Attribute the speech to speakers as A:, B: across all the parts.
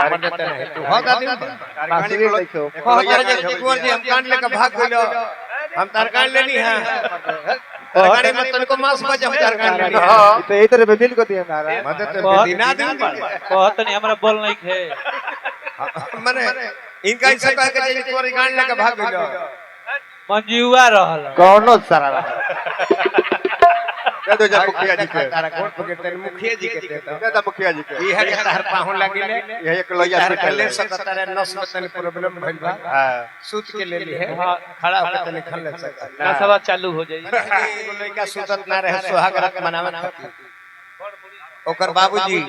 A: हमर देते नहीं तू हो दादी
B: बांसुरी लिखो
A: हो जे कुंवर जी हम कांड लेके भाग गइलो हम तरकान लेनी है तरकानी मत तनको मांस बजे हम तरकान लेनी है
B: हां तो ए तरह बिल को दिए हमारा
A: मदद तो दिना दिन
C: कहत नहीं हमरा बोल नहीं है
A: माने इनका ऐसा कह के जे कुंवर कांड लेके भाग गइलो
C: मंजुआ रहल
B: कौनो सारा
A: दे दो जा मुखिया जी के तारा कोट पकड़ तेरे मुखिया जी के दे दो मुखिया जी के ई है के तार पाहु लागिले ये एक लोया से ले सकता रे नस में तने प्रॉब्लम भइल बा हां सूत के ले ली है खड़ा होके तने खन ले सकता
C: ना सब चालू हो जाई
A: एगो लइका सूतत ना रहे सुहाग रात मनावे खातिर ओकर बाबूजी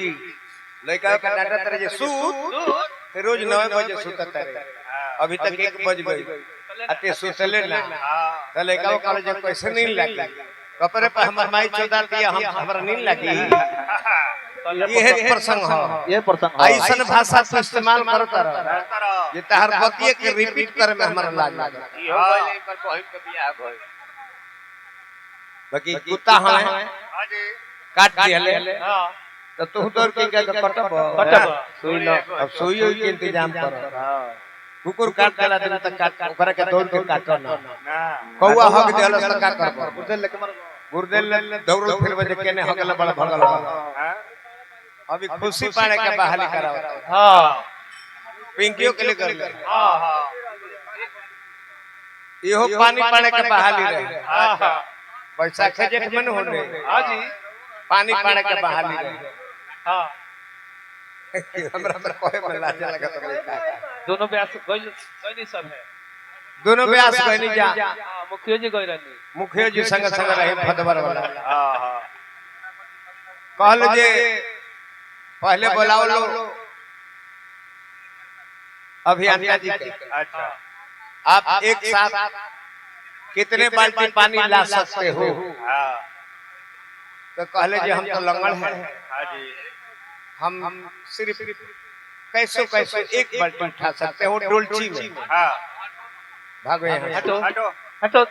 A: लइका के डाटा तरे जे सूत ते रोज 9 बजे सूतत रहे अभी तक 1 बज गई अते सुतले ना त लइका को कॉलेज पैसे नहीं लागी कपड़े पर हमर माई चौदार दिया हम हमरा नहीं लगी ये प्रसंग हो
B: ये प्रसंग
A: ऐसन भाषा से इस्तेमाल करता रह ये तहर बतिए के रिपीट करे में हमरा लाग इहो बोले पर बहिन के बियाह भइल बाकी कुत्ता हवे हां जी काट दियले हां तो तू तोर के कटब सुई लो अब सुई के इंतजाम कर हां कुकुर काट देला दिन तक काट ओकरा के दौड़ के काटो ना कौवा हक देलस त का करब गुर्देल लेके मर गुर्देल दौड़ फिर बजे केने हकल बड़ भगल हां अभी खुशी पाने के बहाली कराओ हां पिंकियो के लिए कर ले हां हां इहो पानी पाने के बहाली रहे हां हां बैसाख जेठ मन होने हां जी पानी पाने के बहाली रहे हां हमरा पर कोई में लाज लगा तो
C: दोनों ब्यास गइनी सब है
A: दोनों ब्यास गइनी जा
C: मुखिया जी गइ रहनी
A: मुखिया जी संग संग रहे फदवर वाला हां हां कहल जे पहले बुलाओ लो अभियंता जी के अच्छा आप एक साथ कितने बाल्टी पानी ला सकते हो हां तो कहले जे हम तो लंगड़ हैं हां जी हम सिर्फ कैसे कैसे एक बाल्टी उठा सकते हो डोलची में हां भागो यहां हटो हटो
C: हटो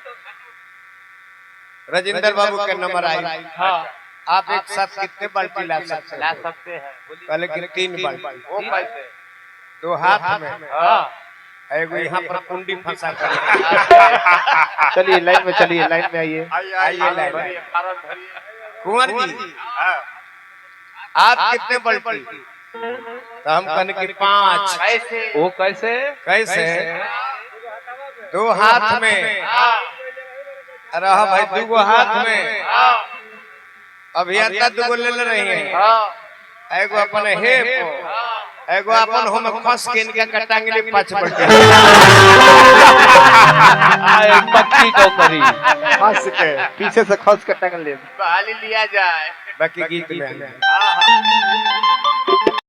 A: राजेंद्र बाबू के नंबर आई हां आप एक साथ कितने बाल्टी ला सकते हैं कहले कि 3 बाल्टी वो कैसे दो हाथ में हां एगो यहां पर कुंडी फंसा कर
B: चलिए लाइन में चलिए लाइन में आइए
A: आइए लाइन में कुंवर जी हां आप कितने बाल्टी तो हम कहने की 5
C: कैसे वो कैसे
A: कैसे दो हाथ में रहा भाई दुगो हाथ में अभियंता दुगो ले रही है एगो अपन हेप एगो अपन हम खस के इनका कटांगली 5 बाल्टी
C: एक पक्की टोकरी
B: खस के पीछे से खस के टांग ले
A: बहाली लिया जाए बाकी गीत में